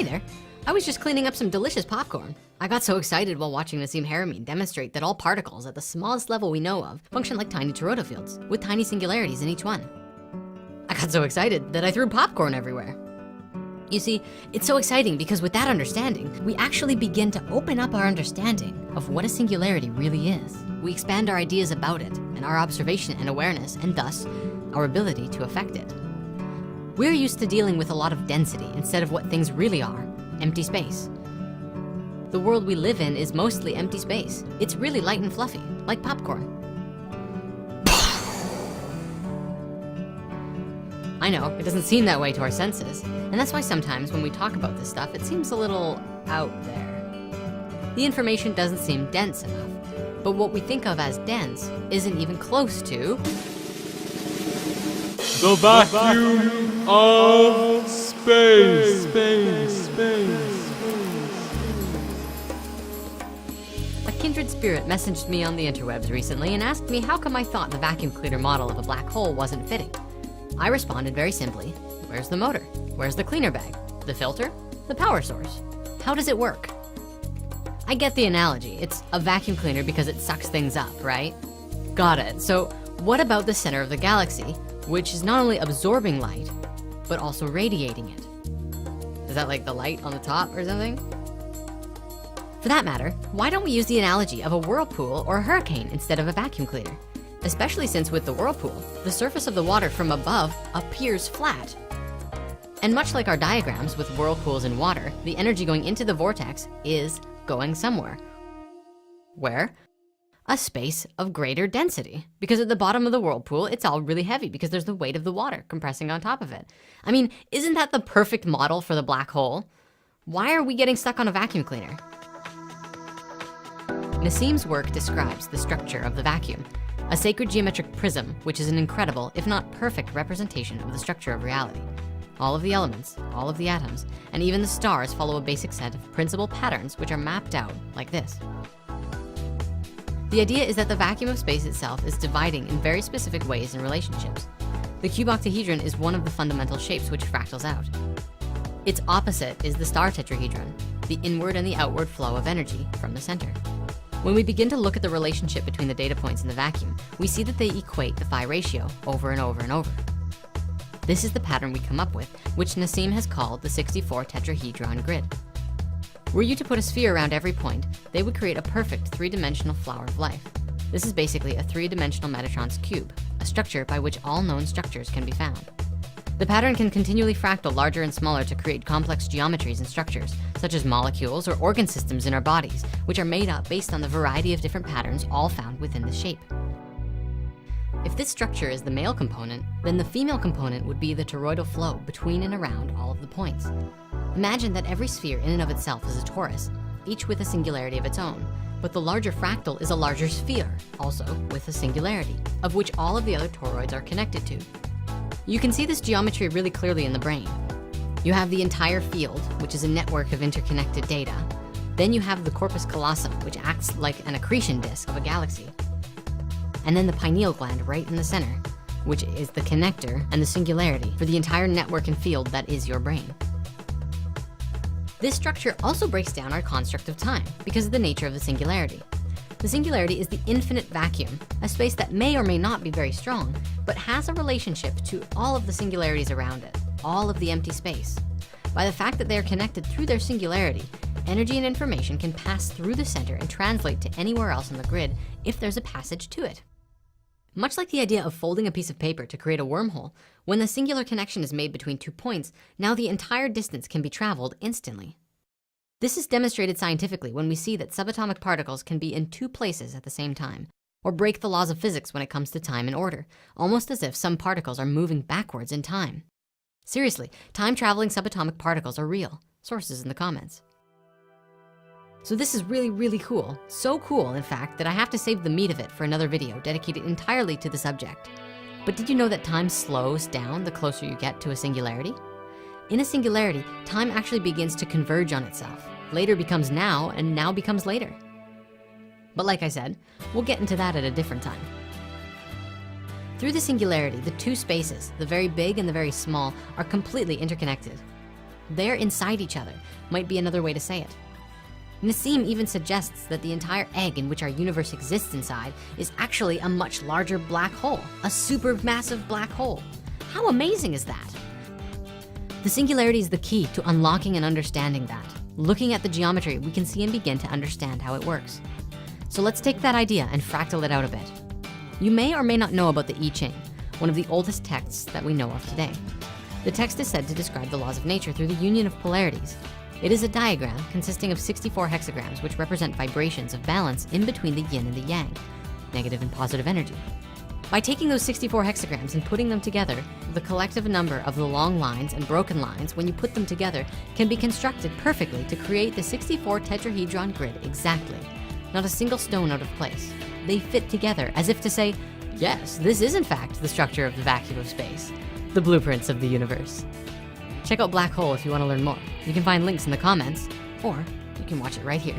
Hey there, I was just cleaning up some delicious popcorn. I got so excited while watching Nassim Haramein demonstrate that all particles at the smallest level we know of function like tiny toroidal fields with tiny singularities in each one. I got so excited that I threw popcorn everywhere. You see, it's so exciting because with that understanding, we actually begin to open up our understanding of what a singularity really is. We expand our ideas about it and our observation and awareness, and thus our ability to affect it. We're used to dealing with a lot of density instead of what things really are, empty space. The world we live in is mostly empty space. It's really light and fluffy, like popcorn. I know, it doesn't seem that way to our senses, and that's why sometimes when we talk about this stuff, it seems a little out there. The information doesn't seem dense enough, but what we think of as dense isn't even close to the vacuum of space. A kindred spirit messaged me on the interwebs recently and asked me how come I thought the vacuum cleaner model of a black hole wasn't fitting. I responded very simply, where's the motor? Where's the cleaner bag? The filter? The power source? How does it work? I get the analogy. It's a vacuum cleaner because it sucks things up, right? Got it. So what about the center of the galaxy, which is not only absorbing light, but also radiating it? Is that like the light on the top or something? For that matter, why don't we use the analogy of a whirlpool or a hurricane instead of a vacuum cleaner? Especially since with the whirlpool, the surface of the water from above appears flat. And much like our diagrams with whirlpools and water, the energy going into the vortex is going somewhere. Where? A space of greater density. Because at the bottom of the whirlpool, it's all really heavy because there's the weight of the water compressing on top of it. I mean, isn't that the perfect model for the black hole? Why are we getting stuck on a vacuum cleaner? Nassim's work describes the structure of the vacuum, a sacred geometric prism, which is an incredible, if not perfect, representation of the structure of reality. All of the elements, all of the atoms, and even the stars follow a basic set of principal patterns which are mapped out like this. The idea is that the vacuum of space itself is dividing in very specific ways in relationships. The cube octahedron is one of the fundamental shapes which fractals out. Its opposite is the star tetrahedron, the inward and the outward flow of energy from the center. When we begin to look at the relationship between the data points in the vacuum, we see that they equate the phi ratio over and over and over. This is the pattern we come up with, which Nassim has called the 64 tetrahedron grid. Were you to put a sphere around every point, they would create a perfect three-dimensional flower of life. This is basically a three-dimensional Metatron's cube, a structure by which all known structures can be found. The pattern can continually fractal larger and smaller to create complex geometries and structures, such as molecules or organ systems in our bodies, which are made up based on the variety of different patterns all found within the shape. If this structure is the male component, then the female component would be the toroidal flow between and around all of the points. Imagine that every sphere in and of itself is a torus, each with a singularity of its own, but the larger fractal is a larger sphere, also with a singularity, of which all of the other toroids are connected to. You can see this geometry really clearly in the brain. You have the entire field, which is a network of interconnected data. Then you have the corpus callosum, which acts like an accretion disk of a galaxy. And then the pineal gland right in the center, which is the connector and the singularity for the entire network and field that is your brain. This structure also breaks down our construct of time because of the nature of the singularity. The singularity is the infinite vacuum, a space that may or may not be very strong, but has a relationship to all of the singularities around it, all of the empty space. By the fact that they are connected through their singularity, energy and information can pass through the center and translate to anywhere else in the grid if there's a passage to it. Much like the idea of folding a piece of paper to create a wormhole, when the singular connection is made between 2 points, now the entire distance can be traveled instantly. This is demonstrated scientifically when we see that subatomic particles can be in 2 places at the same time, or break the laws of physics when it comes to time and order, almost as if some particles are moving backwards in time. Seriously, time-traveling subatomic particles are real. Sources in the comments. So this is really, really cool. So cool, in fact, that I have to save the meat of it for another video dedicated entirely to the subject. But did you know that time slows down the closer you get to a singularity? In a singularity, time actually begins to converge on itself. Later becomes now, and now becomes later. But like I said, we'll get into that at a different time. Through the singularity, the 2 spaces, the very big and the very small, are completely interconnected. They're inside each other, might be another way to say it. Nassim even suggests that the entire egg in which our universe exists inside is actually a much larger black hole, a supermassive black hole. How amazing is that? The singularity is the key to unlocking and understanding that. Looking at the geometry, we can see and begin to understand how it works. So let's take that idea and fractal it out a bit. You may or may not know about the I Ching, one of the oldest texts that we know of today. The text is said to describe the laws of nature through the union of polarities. It is a diagram consisting of 64 hexagrams, which represent vibrations of balance in between the yin and the yang, negative and positive energy. By taking those 64 hexagrams and putting them together, the collective number of the long lines and broken lines, when you put them together, can be constructed perfectly to create the 64 tetrahedron grid exactly. Not a single stone out of place. They fit together as if to say, yes, this is in fact the structure of the vacuum of space, the blueprints of the universe. Check out Black Hole if you want to learn more. You can find links in the comments, or you can watch it right here.